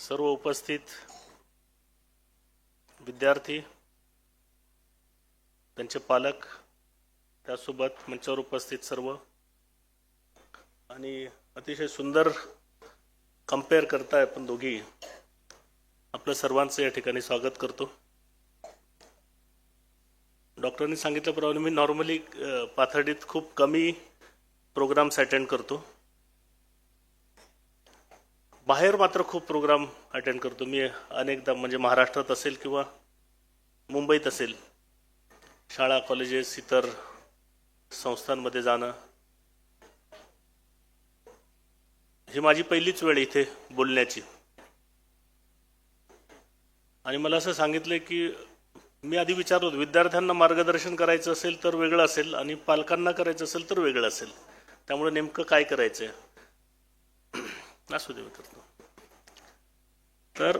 सर्व उपस्थित विद्यार्थी, त्यांचे पालक, त्यासोबत मंचावर उपस्थित सर्व आणि अतिशय सुंदर कंपेअर करताय आपण दोघी, आपलं सर्वांचं या ठिकाणी स्वागत करतो. डॉक्टरांनी सांगितल्याप्रमाणे मी नॉर्मली पाथर्डीत खूप कमी प्रोग्राम्स अटेंड करतो. बाहेर मात्र खूप प्रोग्राम अटेंड करतो. मी अनेकदा म्हणजे महाराष्ट्रात असेल किंवा मुंबईत असेल, शाळा कॉलेजेस इतर संस्थांमध्ये जाणं ही माझी पहिलीच वेळ इथे बोलण्याची. आणि मला असं सांगितलं की मी आधी विचारत होतो, विद्यार्थ्यांना मार्गदर्शन करायचं असेल तर वेगळं असेल आणि पालकांना करायचं असेल तर वेगळं असेल, त्यामुळे नेमकं काय करायचं आहे असू दे करतो. तर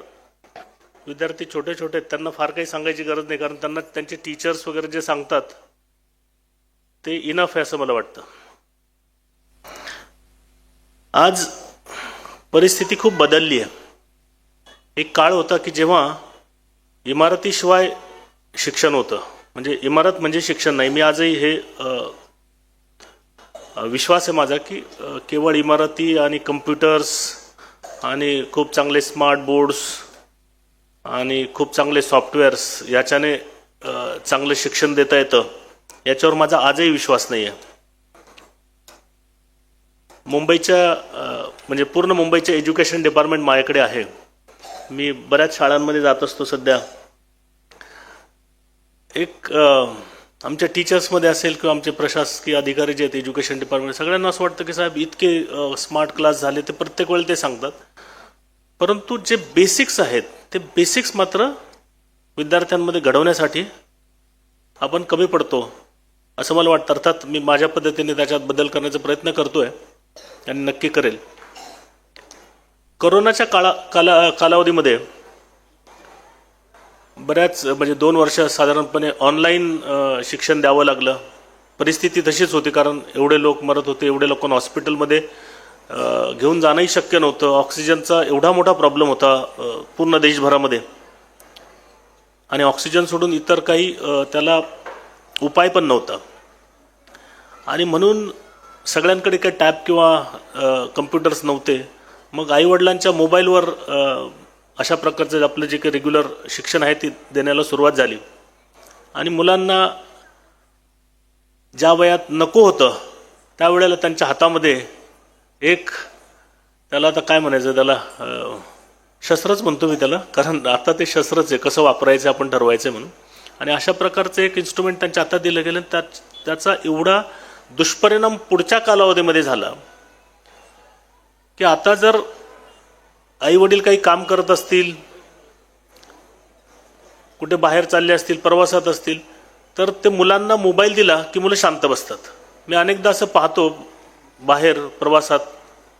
विद्यार्थी छोटे छोटे, त्यांना फार काही सांगायची गरज नाही, कारण त्यांना त्यांचे टीचर्स वगैरे जे सांगतात ते इनफ आहे असं मला वाटतं. आज परिस्थिती खूप बदलली आहे. एक काळ होता की जेव्हा इमारतीशिवाय शिक्षण होतं, म्हणजे इमारत म्हणजे शिक्षण नाही. मी आजही हे विश्वास आहे माझा की केवळ इमारती आणि कम्प्युटर्स आणि खूप चांगले स्मार्ट बोर्ड्स आणि खूप चांगले सॉफ्टवेअर्स याच्याने चांगलं शिक्षण देता येतं, याच्यावर माझा आजही विश्वास नाही आहे. मुंबईच्या म्हणजे पूर्ण मुंबईचे एज्युकेशन डिपार्टमेंट माझ्याकडे आहे. मी बऱ्याच शाळांमध्ये जात असतो. सध्या एक आमच्या टीचर्समध्ये असेल किंवा आमचे प्रशासकीय अधिकारी जे आहेत एज्युकेशन डिपार्टमेंट, सगळ्यांना असं वाटतं की साहेब इतके स्मार्ट क्लास झाले, ते प्रत्येक वेळेला ते सांगतात, परंतु जे बेसिक्स आहेत ते बेसिक्स मात्र विद्यार्थ्यांमध्ये घडवण्यासाठी आपण कमी पडतो असं मला वाटतं. अर्थात मी माझ्या पद्धतीने त्याच्यात बदल करण्याचा प्रयत्न करतोय आणि नक्की करेल. कोरोनाच्या कालावधीमध्ये बऱ्याच म्हणजे 2 वर्ष साधारणपणे ऑनलाईन शिक्षण द्यावं लागलं. परिस्थिती तशीच होती, कारण एवढे लोक मरत होते, एवढे लोकांना हॉस्पिटलमध्ये घेऊन जाणंही शक्य नव्हतं. ऑक्सिजनचा एवढा मोठा प्रॉब्लेम होता पूर्ण देशभरामध्ये, आणि ऑक्सिजन सोडून इतर काही त्याला उपाय पण नव्हता. आणि म्हणून सगळ्यांकडे काही टॅब किंवा कम्प्युटर्स नव्हते. मग आईवडिलांच्या मोबाईलवर अशा प्रकारचं आपलं जे काही रेग्युलर शिक्षण आहे ते देण्याला सुरुवात झाली. आणि मुलांना ज्या वयात नको होतं त्यावेळेला त्यांच्या हातामध्ये एक, त्याला आता काय म्हणायचं, त्याला शस्त्रच म्हणतो मी त्याला, कारण आता ते शस्त्रच आहे, कसं वापरायचं आपण ठरवायचं म्हणून. आणि अशा प्रकारचं एक इन्स्ट्रुमेंट त्यांच्या हातात दिलं गेलं. त्याचा एवढा दुष्परिणाम पुढच्या कालावधीमध्ये झाला की आता जर आई वडील काही काम करत असतील, कुठे बाहेर चालले असतील, प्रवासात असतील, तर ते मुलांना मोबाईल दिला की मुलं शांत बसतात. मी अनेकदा असं पाहतो बाहेर प्रवासात,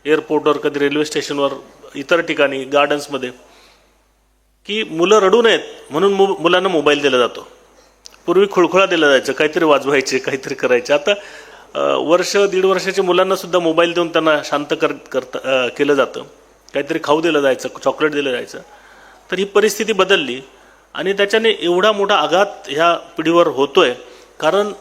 एअरपोर्टवर, कधी रेल्वे स्टेशनवर, इतर ठिकाणी, गार्डन्समध्ये, की मुलं रडू नयेत म्हणून मुलांना मोबाईल दिला जातो. पूर्वी खुळखुळा दिला जायचं, काहीतरी वाजवायचे, काहीतरी करायचे. आता 1-1.5 वर्षाच्या मुलांना सुद्धा मोबाईल देऊन त्यांना शांत केलं जातं. काहीतरी खाऊ दिलं जायचं, चॉकलेट दिलं जायचं. तर ही परिस्थिती बदलली आणि त्याच्याने एवढा मोठा आघात ह्या पिढीवर होतोय, कारण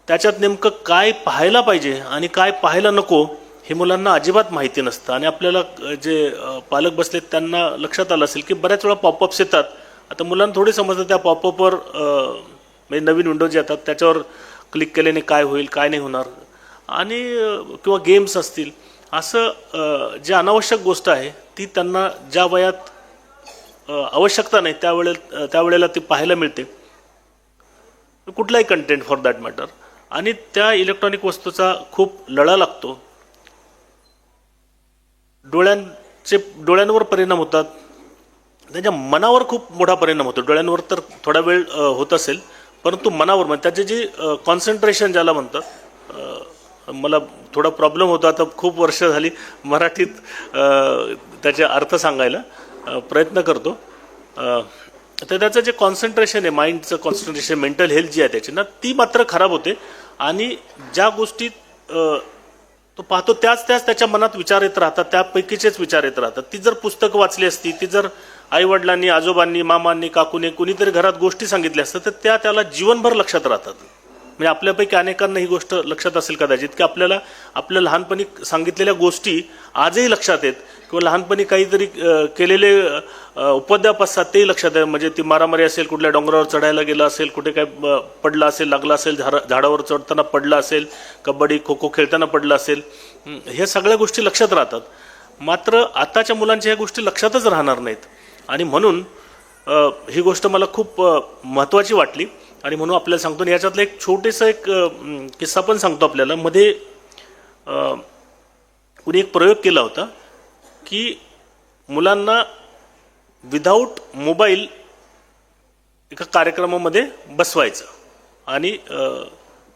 त्याच्यात नेमकं काय पाहायला पाहिजे आणि काय पाहायला नको हे मुलांना अजिबात माहिती नसतं. आणि आपल्याला जे पालक बसलेत त्यांना लक्षात आलं असेल की बऱ्याच वेळा पॉपअप्स येतात. आता मुलांना थोडी समजतं त्या पॉपअपवर म्हणजे नवीन विंडो जे येतात त्याच्यावर क्लिक केल्याने काय होईल, काय नाही होणार, आणि किंवा गेम्स असतील, असं जे अनावश्यक गोष्ट आहे ती त्यांना ज्या वयात आवश्यकता नाही त्यावेळेला ती पाहायला मिळते, कुठलाही कंटेंट फॉर दॅट मॅटर. आणि त्या इलेक्ट्रॉनिक वस्तूचा खूप लळा लागतो. डोळ्यांवर परिणाम होतात, त्यांच्या मनावर खूप मोठा परिणाम होतो. डोळ्यांवर तर थोडा वेळ होत असेल, परंतु मनावर म्हणजे त्याचे जे कॉन्सन्ट्रेशन ज्याला म्हणतात, मला थोडा प्रॉब्लेम होता, आता खूप वर्ष झाली मराठीत त्याचे अर्थ सांगायला प्रयत्न करतो. तर त्याचं जे कॉन्सन्ट्रेशन आहे, माइंडचं कॉन्सन्ट्रेशन, मेंटल हेल्थ जी आहे त्याची ना, ती मात्र खराब होते. आणि ज्या गोष्टीत तो पाहतो त्याच त्याच्या मनात विचार येत राहतात, त्यापैकीचेच विचार येत राहतात. ती जर पुस्तकं वाचली असती, ती जर आईवडिलांनी, आजोबांनी, मामांनी, काकूने कुणीतरी घरात गोष्टी सांगितल्या असतात तर त्याला जीवनभर लक्षात राहतात. म्हणजे आपल्यापैकी अनेकांना ही गोष्ट लक्षात असेल कदाचित की आपल्याला आपल्या लहानपणी सांगितलेल्या गोष्टी आजही लक्षात आहेत, किंवा लहानपणी काहीतरी केलेले उपद्व्याप असतात तेही लक्षात आहे. म्हणजे ती मारामारी असेल, कुठल्या डोंगरावर चढायला गेला असेल, कुठे काय पडला असेल, लागला असेल, झाडावर चढताना पडला असेल, कबड्डी खो खो खेळताना पडला असेल, हे सगळ्या गोष्टी लक्षात राहतात. मात्र आताच्या मुलांच्या ह्या गोष्टी लक्षातच राहणार नाहीत. आणि म्हणून ही गोष्ट मला खूप महत्त्वाची वाटली आणि म्हणून आपल्याला सांगतो. याच्यातलं एक छोटेसा एक किस्सा पण सांगतो आपल्याला. मध्ये कुणी एक प्रयोग केला होता की मुलांना विदाऊट मोबाईल एका कार्यक्रमामध्ये बसवायचं आणि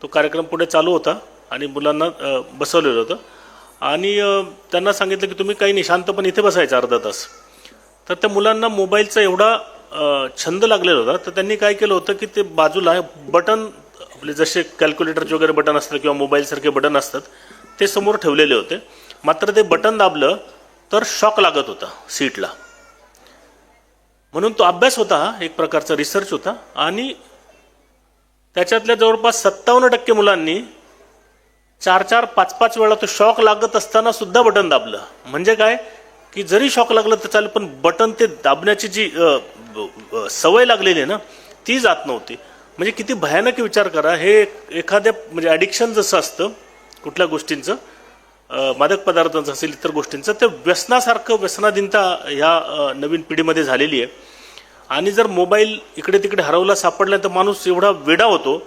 तो कार्यक्रम पुढे चालू होता आणि मुलांना बसवलेलं होतं आणि त्यांना सांगितलं की तुम्ही काही नाही, शांतपणे इथे बसायचं अर्धा तास. तर त्या मुलांना मोबाईलचा एवढा छंद लागलेला होता, तर त्यांनी काय केलं होतं की ते बाजूला बटन, आपले जसे कॅल्क्युलेटरचे वगैरे बटन असतात किंवा मोबाईलसारखे बटन असतात, ते समोर ठेवलेले होते. मात्र ते बटन दाबलं तर शॉक लागत होता सीटला. म्हणून तो अभ्यास होता, हा एक प्रकारचा रिसर्च होता. आणि त्याच्यातल्या जवळपास 57% मुलांनी 4-4, 5-5 वेळा तो शॉक लागत असताना सुद्धा बटन दाबलं. म्हणजे काय की जरी शॉक लागलं तर चालेल, पण बटन ते दाबण्याची जी सवय लागलेली आहे ना, ती जात नव्हती. म्हणजे किती भयानक विचार करा. हे एखाद्या म्हणजे ॲडिक्शन जसं असतं कुठल्या गोष्टींचं, मादक पदार्थांचं असेल, इतर गोष्टींचं, ते व्यसनासारखं, व्यसनाधीनता ह्या नवीन पिढीमध्ये झालेली आहे. आणि जर मोबाईल इकडे तिकडे हरवला, सापडला तर माणूस एवढा वेडा होतो.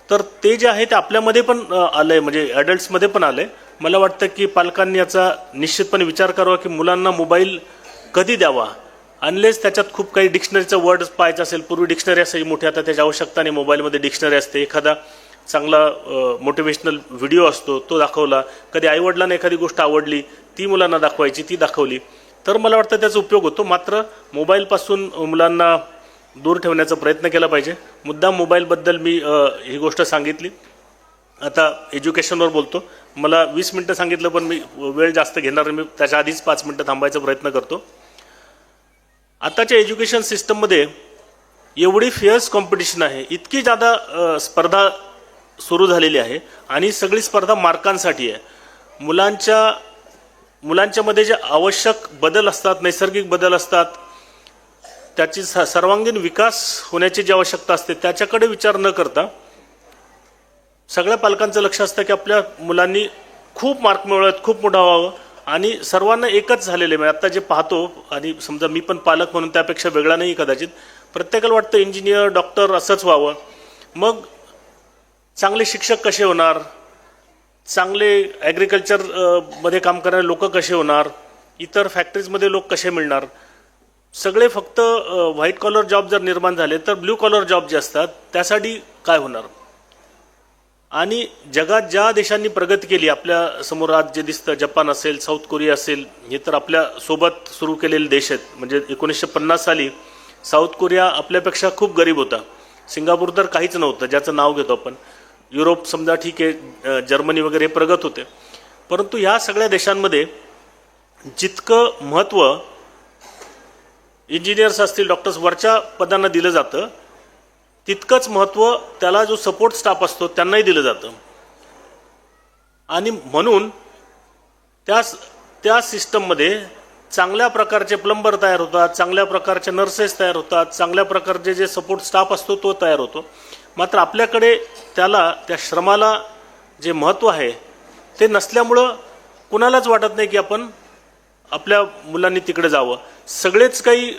तर ते जे आहे ते आपल्यामध्ये पण आलं आहे, म्हणजे ॲडल्ट्समध्ये पण आलं आहे. मला वाटतं की पालकांनी याचा निश्चितपणे विचार करावा की मुलांना मोबाईल कधी द्यावा, अनलेस त्याच्यात खूप काही डिक्शनरीचा वर्ड पाहायचा असेल. पूर्वी डिक्शनरी असायची मोठी, आता त्याची आवश्यकता नाही. मोबाईलमध्ये डिक्शनरी असते. एखादा चांगला मोटिवेशनल व्हिडिओ असतो, तो दाखवला. कधी आईवडिलांना एखादी गोष्ट आवडली, ती मुलांना दाखवायची, ती दाखवली, तर मला वाटतं त्याचा उपयोग होतो. मात्र मोबाईलपासून मुलांना दूर ठेवण्याचा प्रयत्न केला पाहिजे. मुद्दाम मोबाईलबद्दल मी ही गोष्ट सांगितली. आता एज्युकेशनवर बोलतो. मला 20 मिनटं सांगितलं, पण मी वेळ जास्त घेणार नाही. मी त्याच्या आधीच 5 मिनटं थांबायचा प्रयत्न करतो. आताच्या एज्युकेशन सिस्टममध्ये एवढी फिअर्स कॉम्पिटिशन आहे, इतकी जादा स्पर्धा सुरू झालेली आहे आणि सगळी स्पर्धा मार्कांसाठी आहे. मुलांच्यामध्ये जे आवश्यक बदल असतात, नैसर्गिक बदल असतात, त्याची सर्वांगीण विकास होण्याची जी आवश्यकता असते त्याच्याकडे विचार न करता सगळ्या पालकांचं लक्ष असतं की आपल्या मुलांनी खूप मार्क मिळवत, खूप मोठा व्हावं. आणि सर्वांना एकच झालेले आहे. आता जे पाहतो, आणि समजा मी पण पालक म्हणून त्यापेक्षा वेगळा नाही कदाचित, प्रत्येकाला वाटतं इंजिनियर, डॉक्टर असंच व्हावं. मग चांगले शिक्षक कसे होणार, चांगले ॲग्रिकल्चर मध्ये काम करणारे लोक कसे होणार, इतर फॅक्टरीजमध्ये लोक कसे मिळणार. सगळे फक्त व्हाईट कॉलर जॉब जर निर्माण झाले तर ब्ल्यू कॉलर जॉब जे असतात त्यासाठी काय होणार. आणि जगात ज्या देशांनी प्रगती केली, आपल्या समोर आज जे दिसतं, जपान असेल, साऊथ कोरिया असेल, हे तर आपल्या सोबत सुरू केलेले देश आहेत. म्हणजे 1950 साली साऊथ कोरिया आपल्यापेक्षा खूप गरीब होता. सिंगापूर तर काहीच नव्हतं, ज्याचं नाव घेतो आपण. युरोप समजा ठीक आहे, जर्मनी वगैरे हे प्रगत होते. परंतु ह्या सगळ्या देशांमध्ये जितकं महत्त्व इंजिनियर्स असतील, डॉक्टर्स, वरच्या पदांना दिलं जातं, तितकंच महत्त्व त्याला जो सपोर्ट स्टाफ असतो त्यांनाही दिलं जातं. आणि म्हणून त्या सिस्टममध्ये चांगल्या प्रकारचे प्लंबर तयार होतात, चांगल्या प्रकारचे नर्सेस तयार होतात, चांगल्या प्रकारचे जे सपोर्ट स्टाफ असतो तो तयार होतो. मात्र आपल्याकडे त्या श्रमाला जे महत्त्व आहे ते नसल्यामुळं कुणालाच वाटत नाही की आपण आपल्या मुलांनी तिकडे जावं. सगळेच काही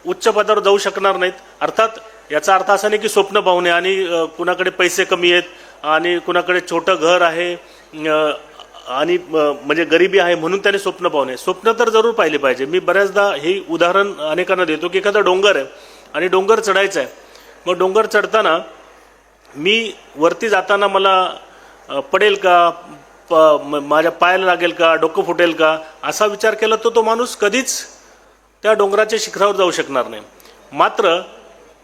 उच्च पदावर जाऊ शकणार नाहीत. अर्थात याचा अर्थ असा नाही की स्वप्न पाहुणे आणि कुणाकडे पैसे कमी आहेत आणि कुणाकडे छोटं घर आहे आणि म्हणजे गरिबी आहे म्हणून त्याने स्वप्न पाहुणे. स्वप्न तर जरूर पाहिले पाहिजे. मी बऱ्याचदा हे उदाहरण अनेकांना देतो की एखादा डोंगर आहे आणि डोंगर चढायचा आहे. मग डोंगर चढताना मी वरती जाताना मला पडेल का, माझ्या पायाला लागेल का, डोकं फुटेल का, असा विचार केला तर तो माणूस कधीच त्या डोंगराच्या शिखरावर जाऊ शकणार नाही. मात्र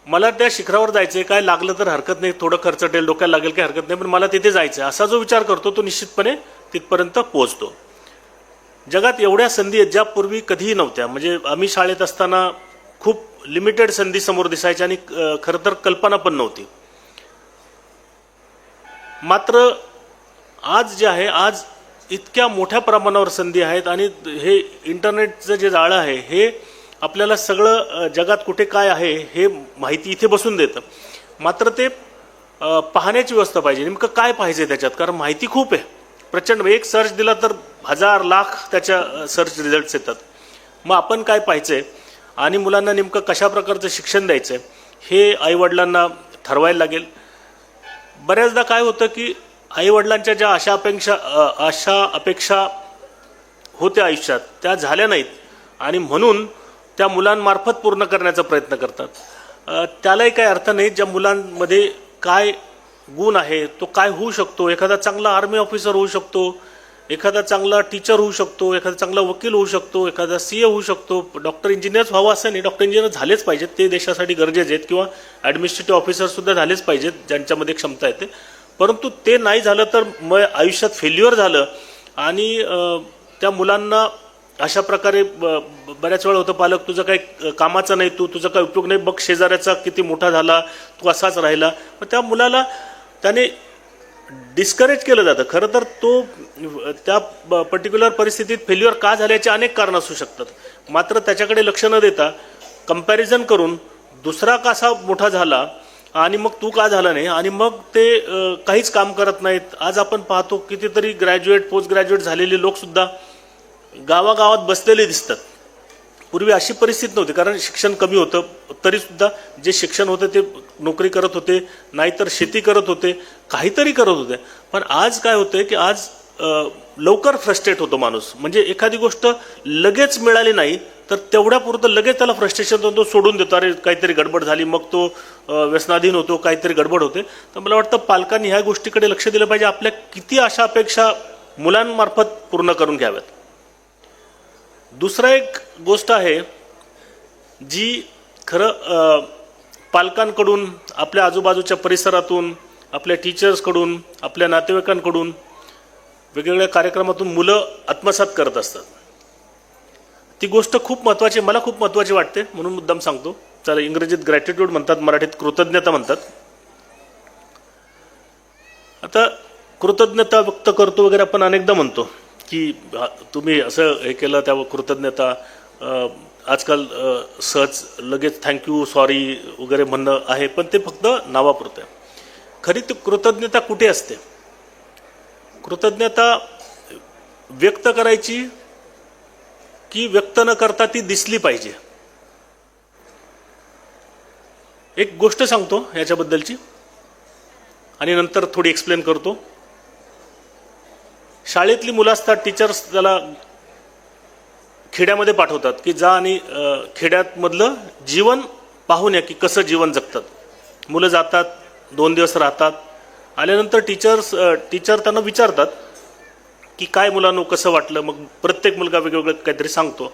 मला त्या शिखरावर जायचं आहे, काय लागलं तर हरकत नाही, थोडं खर्चटेल, डोक्याला लागेल काही हरकत नाही, पण मला तिथे जायचं आहे, असा जो विचार करतो तो निश्चितपणे तिथपर्यंत पोहोचतो. जगात एवढ्या संधी आहेत ज्या पूर्वी कधीही नव्हत्या. म्हणजे आम्ही शाळेत असताना खूप लिमिटेड संधी समोर दिसायच्या आणि खरं तर कल्पना पण नव्हती. मात्र आज जे आहे, आज इतक्या मोठ्या प्रमाणावर संधी आहेत आणि हे इंटरनेटचं जे जाळं आहे हे आपल्याला सगळं जगात कुठे काय आहे हे माहिती इथे बसून देतं. मात्र ते पाहण्याची व्यवस्था पाहिजे. नेमकं काय पाहिजे त्याच्यात, कारण माहिती खूप आहे प्रचंड. एक सर्च दिला तर 1000 लाख त्याच्या सर्च रिझल्ट्स येतात. मग आपण काय पाहिजे आणि मुलांना नेमकं कशा प्रकारचं शिक्षण द्यायचं हे आईवडिलांना ठरवायला लागेल. बऱ्याचदा काय होतं की आईवडिलांच्या ज्या अशा अपेक्षा होत्या आयुष्यात त्या झाल्या नाहीत आणि म्हणून त्या मुलांमार्फत पूर्ण करण्याचा प्रयत्न करतात. त्यालाही काही अर्थ नाही. ज्या मुलांमध्ये काय गुण आहे, तो काय होऊ शकतो, एखादा चांगला आर्मी ऑफिसर होऊ शकतो, एखादा चांगला टीचर होऊ शकतो, एखादा चांगला वकील होऊ शकतो, एखादा CA होऊ शकतो. डॉक्टर इंजिनियर्स व्हावं असं नाही, डॉक्टर इंजिनियर झालेच पाहिजेत, ते देशासाठी गरजेचे आहेत. किंवा ॲडमिनिस्ट्रेटिव्ह ऑफिसरसुद्धा झालेच पाहिजेत ज्यांच्यामध्ये क्षमता येते. परंतु ते नाही झालं तर मग आयुष्यात फेल्युअर झालं आणि त्या मुलांना अशा प्रकारे बऱ्याच वेळा होतं, पालक तुझं काही कामाचं नाही, तुझा काही उपयोग नाही, बघ शेजाऱ्याचा किती मोठा झाला, तू असाच राहिला. मग त्या मुलाला त्याने डिस्करेज केलं जातं. खरं तर तो त्या पर्टिक्युलर परिस्थितीत फेल्युअर का झाल्याचे अनेक कारणं असू शकतात. मात्र त्याच्याकडे लक्ष न देता कंपॅरिझन करून दुसरा कसा मोठा झाला आणि मग तू का झाला नाही आणि मग ते काहीच काम करत नाहीत. आज आपण पाहतो कितीतरी ग्रॅज्युएट पोस्ट ग्रॅज्युएट झालेले लोकसुद्धा गावागावात बसलेले दिसतात. पूर्वी अशी परिस्थिती नव्हती, कारण शिक्षण कमी होतं. तरीसुद्धा जे शिक्षण होतं ते नोकरी करत होते, नाहीतर शेती करत होते, काहीतरी करत होते. पण आज काय होतंय की आज लवकर फ्रस्ट्रेट होतो माणूस. म्हणजे एखादी गोष्ट लगेच मिळाली नाही तर तेवढ्यापुरतं लगेच त्याला फ्रस्ट्रेशन होतो, सोडून देतो. अरे काहीतरी गडबड झाली, मग तो व्यसनाधीन होतो, काहीतरी गडबड होते. तर मला वाटतं पालकांनी ह्या गोष्टीकडे लक्ष दिलं पाहिजे. आपल्या किती अशा अपेक्षा मुलांमार्फत पूर्ण करून घ्याव्यात. दुसरा एक गोष्ट आहे जी खरं पालकांकडून, आपल्या आजूबाजूच्या परिसरातून, आपल्या टीचर्सकडून, आपल्या नातेवाईकांकडून, वेगवेगळ्या कार्यक्रमातून मुलं आत्मसात करत असतात. ती गोष्ट खूप महत्त्वाची, मला खूप महत्त्वाची वाटते, म्हणून मुद्दाम सांगतो. त्याला इंग्रजीत ग्रॅटिट्यूड म्हणतात, मराठीत कृतज्ञता म्हणतात. आता कृतज्ञता व्यक्त करतो वगैरे आपण अनेकदा म्हणतो की तुम्ही असं हे केलं त्यावर कृतज्ञता. आजकाल सहज लगेच थँक्यू सॉरी वगैरे म्हणणं आहे, पण ते फक्त नावापुरतं आहे. खरी ती कृतज्ञता कुठे असते? कृतज्ञता व्यक्त करायची की व्यक्त न करता ती दिसली पाहिजे. एक गोष्ट सांगतो याच्याबद्दलची आणि नंतर थोडी एक्सप्लेन करतो. शाळेतली मुलं असतात, टीचर्स त्याला खेड्यामध्ये पाठवतात की जा आणि खेड्यातमधलं जीवन पाहून या की कसं जीवन जगतात. मुलं जातात, 2 दिवस राहतात. आल्यानंतर टीचर त्यांना विचारतात की काय मुलांनो कसं वाटलं. मग प्रत्येक मुलगा वेगवेगळं काहीतरी सांगतो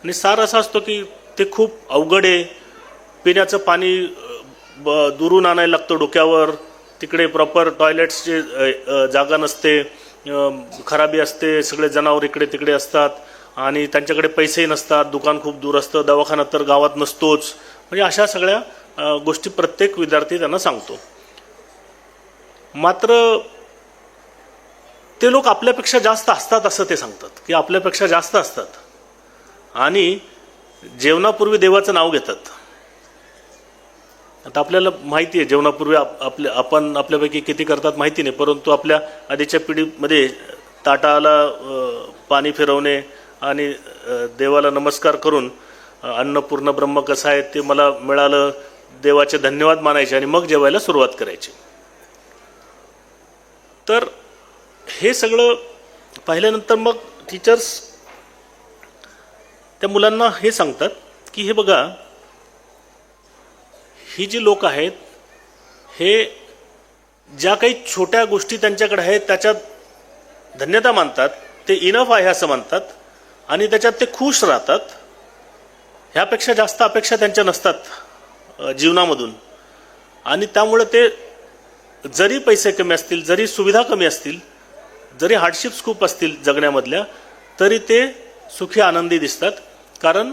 आणि सार असा असतो की ते खूप अवघड आहे. पिण्याचं पाणी दुरून आणायला लागतं डोक्यावर, तिकडे प्रॉपर टॉयलेट्सची जागा नसते, खराबी असते, सगळे जनावर इकडे तिकडे असतात आणि त्यांच्याकडे पैसेही नसतात, दुकान खूप दूर असतं, दवाखाना तर गावात नसतोच. म्हणजे अशा सगळ्या गोष्टी प्रत्येक विद्यार्थी त्यांना सांगतो. मात्र ते लोक आपल्यापेक्षा जास्त असतात असं ते सांगतात की आपल्यापेक्षा जास्त असतात आणि जेवणापूर्वी देवाचं नाव घेतात. आता आपल्याला माहिती आहे जेवणापूर्वी आपण आपल्यापैकी किती करतात माहिती नाही, परंतु आपल्या आधीच्या पिढीमध्ये ताटाला पाणी फिरवणे आणि देवाला नमस्कार करून अन्नपूर्ण ब्रह्म कसं आहे ते मला मिळालं, देवाचे धन्यवाद मानायचे आणि मग जेवायला सुरुवात करायची. तर हे सगळं पाहिल्यानंतर मग टीचर्स त्या मुलांना हे सांगतात की हे बघा, ही जी लोक आहेत हे ज्या काही छोट्या गोष्टी त्यांच्याकडे आहेत त्याच्यात धन्यता मानतात, ते इनफ आहे असं मानतात आणि त्याच्यात ते खुश राहतात. ह्यापेक्षा जास्त अपेक्षा त्यांच्या नसतात जीवनामधून आणि त्यामुळे ते जरी पैसे कमी असतील, जरी सुविधा कमी असतील, जरी हार्डशिप्स खूप असतील जगण्यामधल्या तरी ते सुखी आनंदी दिसतात. कारण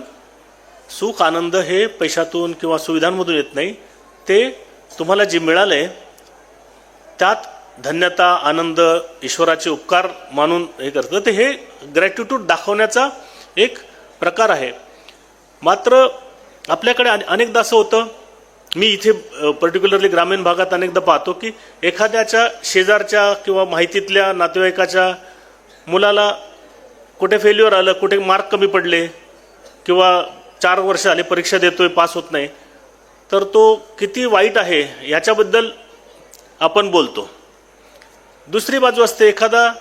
सुख आनंद हे पैशातून किंवा सुविधांमधून येत नाही, ते तुम्हाला जे मिळालंय त्यात धन्यता आनंद ईश्वराचे उपकार मानून हे करतं. तर हे ग्रॅटिट्यूड दाखवण्याचा एक प्रकार आहे. मात्र आपल्याकडे अनेकदा असं होतं, मी इथे पर्टिक्युलरली ग्रामीण भागात अनेकदा पाहतो की एखाद्याच्या शेजारच्या किंवा माहितीतल्या नातेवाईकाच्या मुलाला कुठे फेल्युअर आलं, कुठे मार्क कमी पडले किंवा 4 वर्ष आले परीक्षा देतोय पास होत नाही, तर तो किती वाईट आहे याच्याबद्दल आपण बोलतो. दुसरी बाजू असते, एखादा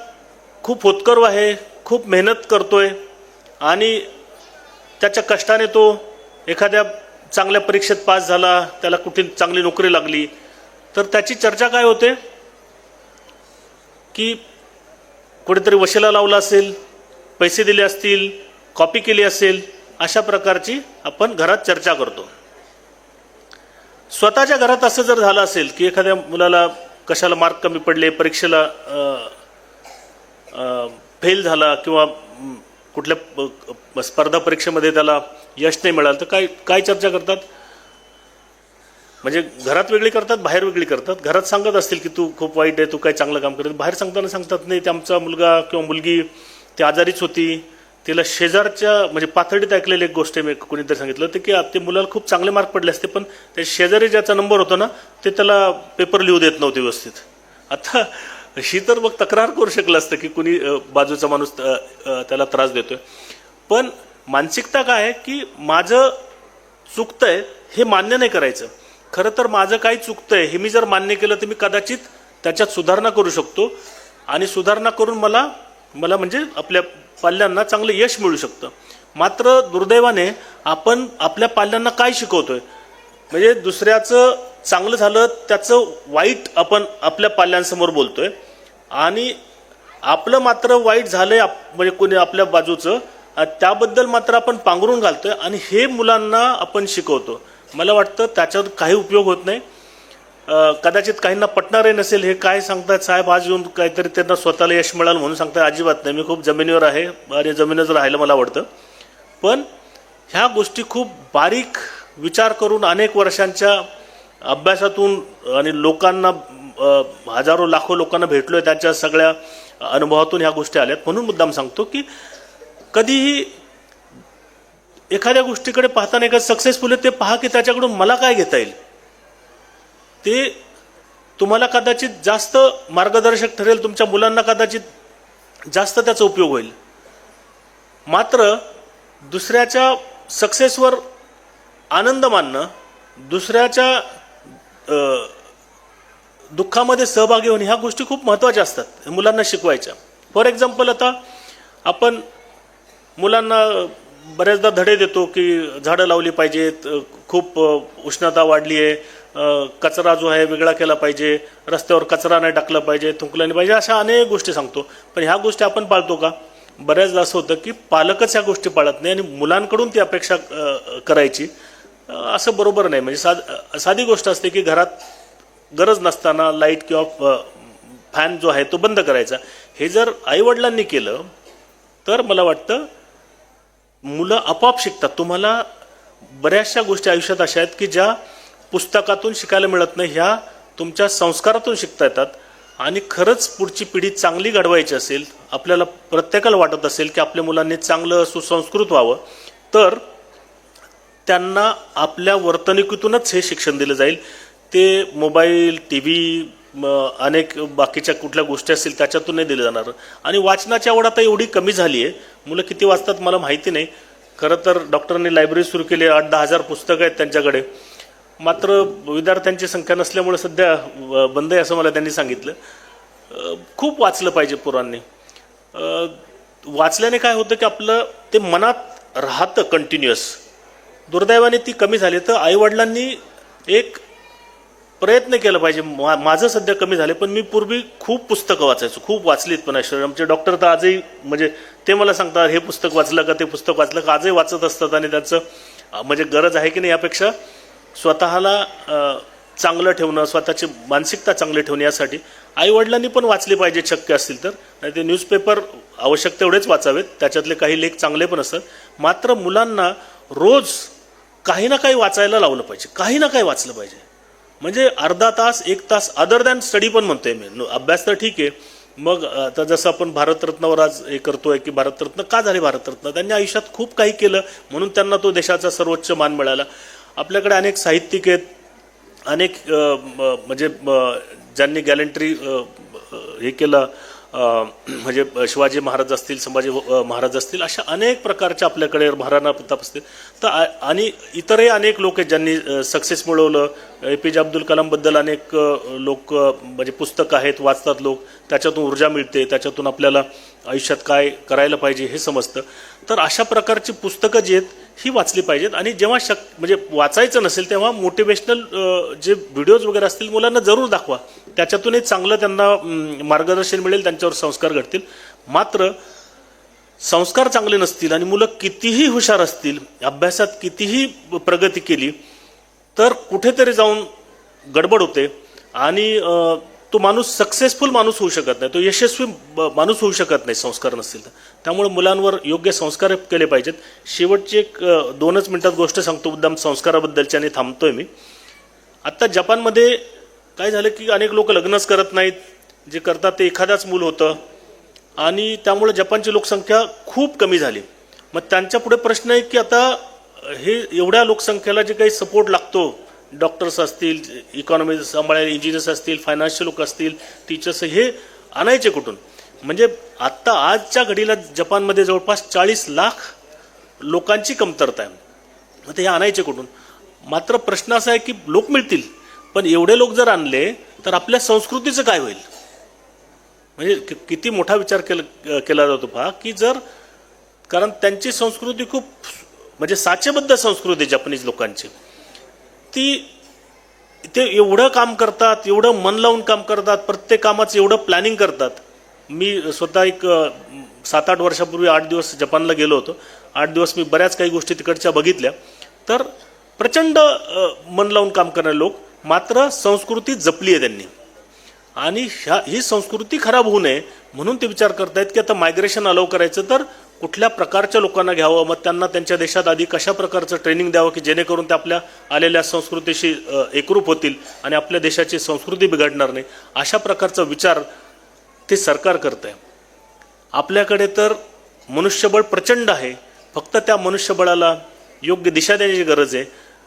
खूप होतकरू आहे, खूप मेहनत करतोय आणि त्याच्या कष्टाने तो एखाद्या चांगल्या परीक्षेत पास झाला, त्याला कुठे चांगली नोकरी लागली, तर त्याची चर्चा काय होते की कुठेतरी वशिला लावला असेल, पैसे दिले असतील, कॉपी केली असेल, अशा प्रकारची आपण घरात चर्चा करतो. स्वतःच्या घरात असं जर झालं असेल की एखाद्या मुलाला कशाला मार्क कमी पडले, परीक्षेला फेल झाला किंवा कुठल्या स्पर्धा परीक्षेमध्ये त्याला यश नाही मिळालं, तर काय चर्चा करतात, म्हणजे घरात वेगळी करतात, बाहेर वेगळी करतात. घरात सांगत असतील की तू खूप वाईट आहे, तू काय चांगलं काम करत, बाहेर सांगताना सांगतात नाही ते आमचा मुलगा किंवा मुलगी ती आजारीच होती, तिला शेजारच्या म्हणजे पातळीत ऐकलेली एक गोष्ट मी कोणीतरी सांगितलं होतं की ते मुलाला खूप चांगले मार्क पडले असते, पण त्या शेजारी ज्याचा नंबर होता ना ते त्याला पेपर लिहू देत नव्हते व्यवस्थित. आता ही तर मग तक्रार करू शकलं असतं की कुणी बाजूचा माणूस त्याला त्रास देतोय. पण मानसिकता काय आहे की माझं चुकतंय हे मान्य नाही करायचं. खरं तर माझं काही चुकतंय हे मी जर मान्य केलं तर मी कदाचित त्याच्यात सुधारणा करू शकतो आणि सुधारणा करून मला म्हणजे आपल्या पाल्यांना चांगलं यश मिळू शकतं. मात्र दुर्दैवाने आपण आपल्या पाल्यांना काय शिकवतोय, म्हणजे दुसऱ्याचं चांगलं झालं त्याचं वाईट आपण आपल्या पाल्यांसमोर बोलतोय आणि आपलं मात्र वाईट झालंय म्हणजे कोणी आपल्या बाजूचं त्याबद्दल मात्र आपण पांघरून घालतोय आणि हे मुलांना आपण शिकवतो. मला वाटतं त्याच्यावर काही उपयोग होत नाही. कदाचित काहींना पटणारही नसेल, हे काय सांगतात साहेब आज येऊन काहीतरी त्यांना स्वतःला यश मिळालं म्हणून सांगतात. अजिबात नाही, मी खूप जमिनीवर आहे आणि जमिनीवर राहायला मला आवडतं. पण ह्या गोष्टी खूप बारीक विचार करून अनेक वर्षांच्या अभ्यासातून आणि लोकांना हजारो लाखो लोकांना भेटलोय त्याच्या सगळ्या अनुभवातून ह्या गोष्टी आल्यात. म्हणून मुद्दाम सांगतो की कधीही एखाद्या गोष्टीकडे पाहताना एखादं सक्सेसफुल आहे ते पहा की त्याच्याकडून मला काय घेता येईल, ते तुम्हाला कदाचित जास्त मार्गदर्शक ठरेल, तुमच्या मुलांना कदाचित जास्त त्याचा उपयोग होईल. मात्र दुसऱ्याच्या सक्सेसवर आनंद मानणं, दुसऱ्याच्या दुःखामध्ये सहभागी होणे, ह्या गोष्टी खूप महत्त्वाच्या असतात मुलांना शिकवायच्या. फॉर एक्झाम्पल आता आपण मुलांना बऱ्याचदा धडे देतो की झाडं लावली पाहिजेत, खूप उष्णता वाढली आहे, कचरा जो आहे वेगळा केला पाहिजे, रस्त्यावर कचरा नाही टाकला पाहिजे, थुंकला नाही पाहिजे, अशा अनेक गोष्टी सांगतो. पण ह्या गोष्टी आपण पाळतो का? बऱ्याचदा असं होतं की पालकच ह्या गोष्टी पाळत नाही आणि मुलांकडून ती अपेक्षा करायची, असं बरोबर नाही. म्हणजे साधी गोष्ट असते की घरात गरज नसताना लाईट किंवा फॅन जो आहे तो बंद करायचा. हे जर आईवडिलांनी केलं तर मला वाटतं मुलं आपोआप शिकतात. तुम्हाला बऱ्याचशा गोष्टी आयुष्यात अशा आहेत की ज्या पुस्तकातून शिकायला मिळत नाही, ह्या तुमच्या संस्कारातून शिकता येतात. आणि खरंच पुढची पिढी चांगली घडवायची असेल, आपल्याला प्रत्येकाला वाटत असेल की आपल्या मुलांनी चांगलं सुसंस्कृत व्हावं, तर त्यांना आपल्या वर्तणुकीतूनच हे शिक्षण दिलं जाईल. ते मोबाईल, टी व्ही, अनेक बाकीच्या कुठल्या गोष्टी असतील त्याच्यातून नाही दिलं जाणार. आणि वाचनाची आवड आता एवढी कमी झाली आहे, मुलं किती वाचतात मला माहिती नाही. खरं तर डॉक्टरांनी लायब्ररी सुरू केली, 8-10 हजार पुस्तकं आहेत त्यांच्याकडे. मात्र विद्यार्थ्यांची संख्या नसल्यामुळे सध्या बंद आहे असं मला त्यांनी सांगितलं. खूप वाचलं पाहिजे पोरांनी. वाचल्याने काय होतं की आपलं ते मनात राहतं कंटिन्युअस. दुर्दैवाने ती कमी झाली. तर आईवडिलांनी एक प्रयत्न केला पाहिजे. माझं सध्या कमी झाले, पण मी पूर्वी खूप पुस्तकं वाचायचो, खूप वाचलीत. पण आमचे डॉक्टर तर आजही म्हणजे ते मला सांगतात हे पुस्तक वाचलं का, ते पुस्तक वाचलं का, आजही वाचत असतात. आणि त्याचं म्हणजे गरज आहे की नाही यापेक्षा स्वतःला चांगलं ठेवणं, स्वतःची मानसिकता चांगली ठेवणं यासाठी आईवडिलांनी पण वाचले पाहिजे शक्य असतील तर, नाही ते न्यूजपेपर आवश्यक तेवढेच वाचावेत, त्याच्यातले काही लेख चांगले पण असतात. मात्र मुलांना रोज काही ना काही वाचायला लावलं पाहिजे, काही ना काही वाचलं पाहिजे. म्हणजे अर्धा तास 1 तास अदर दॅन स्टडी पण म्हणतोय मी. अभ्यास तर ठीक आहे, मग आता जसं आपण भारतरत्नावर आज हे करतोय की भारतरत्न का झाले भारतरत्न, त्यांनी आयुष्यात खूप काही केलं म्हणून त्यांना तो देशाचा सर्वोच्च मान मिळाला. आपल्याकडे अनेक साहित्यिक आहेत, अनेक म्हणजे ज्यांनी गॅलंट्री हे केलं, म्हणजे शिवाजी महाराज असतील, संभाजी महाराज असतील, अशा अनेक प्रकारचे आपल्याकडे महाराणा प्रताप असतील, तर आणि इतरही अनेक लोक आहेत ज्यांनी सक्सेस मिळवलं. APJ अब्दुल कलामबद्दल अनेक लोक म्हणजे पुस्तकं आहेत, वाचतात लोक, त्याच्यातून ऊर्जा मिळते, त्याच्यातून आपल्याला आयुष्यात काय करायला पाहिजे हे समजतं. तर अशा प्रकारची पुस्तकं जी आहेत ही वाचली पाहिजेत. आणि जेव्हा म्हणजे वाचायचं नसेल तेव्हा मोटिवेशनल जे व्हिडिओज वगैरे असतील मुलांना जरूर दाखवा, त्याच्यातूनही चांगलं त्यांना मार्गदर्शन मिळेल, त्यांच्यावर संस्कार घडतील. मात्र संस्कार चांगले नसतील आणि मुलं कितीही हुशार असतील, अभ्यासात कितीही प्रगती केली, तर कुठेतरी जाऊन गडबड होते आणि तो माणूस सक्सेसफुल माणूस होऊ शकत नाही, तो यशस्वी माणूस होऊ शकत नाही संस्कार नसतील तर. त्यामुळे मुलांवर योग्य संस्कार केले पाहिजेत. शेवटची एक 2च मिनिटात गोष्ट सांगतो मुद्दाम संस्काराबद्दलची आणि थांबतोय मी. आत्ता जपानमध्ये काय झालं की अनेक लोक लग्नच करत नाहीत, जे करतात ते एखादाच मूल होतं आणि त्यामुळे जपानची लोकसंख्या खूप कमी झाली. मग त्यांच्या पुढे प्रश्न आहे की आता हे एवढ्या लोकसंख्येला जे काही सपोर्ट लागतो, डॉक्टर्स असतील, इकॉनॉमी सांभाळायला इंजिनियर्स असतील, फायनान्शियल लोक असतील, टीचर्स, हे आणायचे कुठून? म्हणजे आत्ता आजच्या घडीला जपानमध्ये जवळपास 40 लाख लोकांची कमतरता आहे. मग ते हे आणायचे कुठून? मात्र प्रश्न असा आहे की लोक मिळतील, पण एवढे लोक जर आणले तर आपल्या संस्कृतीचं काय होईल? म्हणजे किती मोठा विचार केला जातो पहा, की जर कारण त्यांची संस्कृती खूप म्हणजे साचेबद्ध संस्कृती जपानीज लोकांची, ते एवढं काम करतात, एवढं मन लावून काम करतात, प्रत्येक कामाचं एवढं प्लॅनिंग करतात. मी स्वतः एक 7-8 वर्षापूर्वी 8 दिवस जपानला गेलो होतो. 8 दिवस मी बऱ्याच काही गोष्टी तिकडच्या बघितल्या. तर प्रचंड मन लावून काम करणारे लोक, मात्र संस्कृती जपली आहे त्यांनी. आणि ही संस्कृती खराब होऊ नये म्हणून ते विचार करतायत की आता मायग्रेशन अलाव करायचं तर कुठल्या प्रकारच्या लोकांना घ्यावं, मग त्यांना त्यांच्या देशात आधी कशा प्रकारचं ट्रेनिंग द्यावं की जेणेकरून ते आपल्या आलेल्या संस्कृतीशी एकरूप होतील आणि आपल्या देशाची संस्कृती बिघडणार नाही, अशा प्रकारचा विचार ते सरकार करत आहे. आपल्याकडे तर मनुष्यबळ प्रचंड आहे, फक्त त्या मनुष्यबळाला योग्य दिशा देण्याची गरज आहे.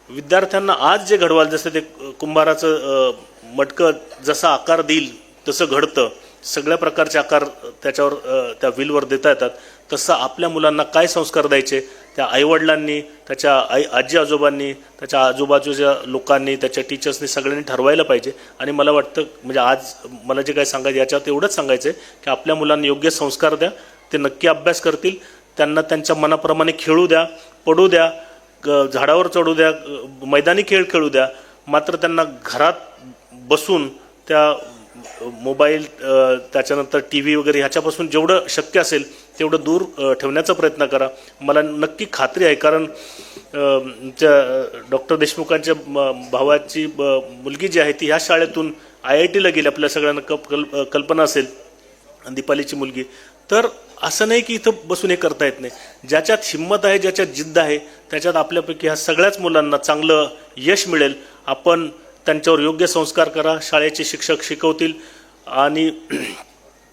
विद्यार्थ्यांना आज जे घडवाल, जसं ते कुंभाराचं मटकं जसा आकार देईल तसं घडतं, सगळ्या प्रकारचे आकार त्याच्यावर त्या व्हीलवर देता येतात, तसं आपल्या मुलांना काय संस्कार द्यायचे त्या आईवडिलांनी, त्याच्या आजी आजोबांनी, त्याच्या आजूबाजूच्या लोकांनी, त्याच्या टीचर्सनी सगळ्यांनी ठरवायला पाहिजे. आणि मला वाटतं म्हणजे आज मला जे काय सांगायचं याच्यात एवढंच सांगायचं आहे की आपल्या मुलांना योग्य संस्कार द्या, ते नक्की अभ्यास करतील, त्यांना त्यांच्या मनाप्रमाणे खेळू द्या, पडू द्या, झाडावर चढू द्या, मैदानी खेळ खेळू द्या, मात्र त्यांना घरात बसून त्या मोबाईल, त्याच्यानंतर TV वगैरे ह्याच्यापासून जेवढं शक्य असेल तेवढं दूर ठेवण्याचा प्रयत्न करा. मला नक्की खात्री आहे, कारण डॉक्टर देशमुखांच्या भावाची मुलगी जी आहे ती ह्या शाळेतून IITला गेली, आपल्या सगळ्यांना कल्पना असेल, दीपालीची मुलगी. तर असं नाही की इथं बसून हे करता येत नाही. ज्याच्यात हिंमत आहे, ज्याच्यात जिद्द आहे, त्याच्यात आपल्यापैकी ह्या सगळ्याच मुलांना चांगलं यश मिळेल. आपण त्यांच्यावर योग्य संस्कार करा, शाळेचे शिक्षक शिकवतील आणि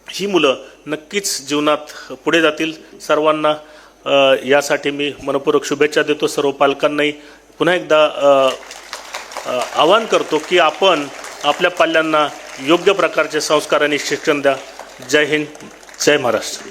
ही मुलं नक्कीच जीवनात पुढे जातील. सर्वांना यासाठी मी मनपूर्वक शुभेच्छा देतो. सर्व पालकांनाही पुन्हा एकदा आवाहन करतो की आपण आपल्या पाल्यांना योग्य प्रकारचे संस्कार आणि शिक्षण द्या. जय हिंद, जय महाराष्ट्र.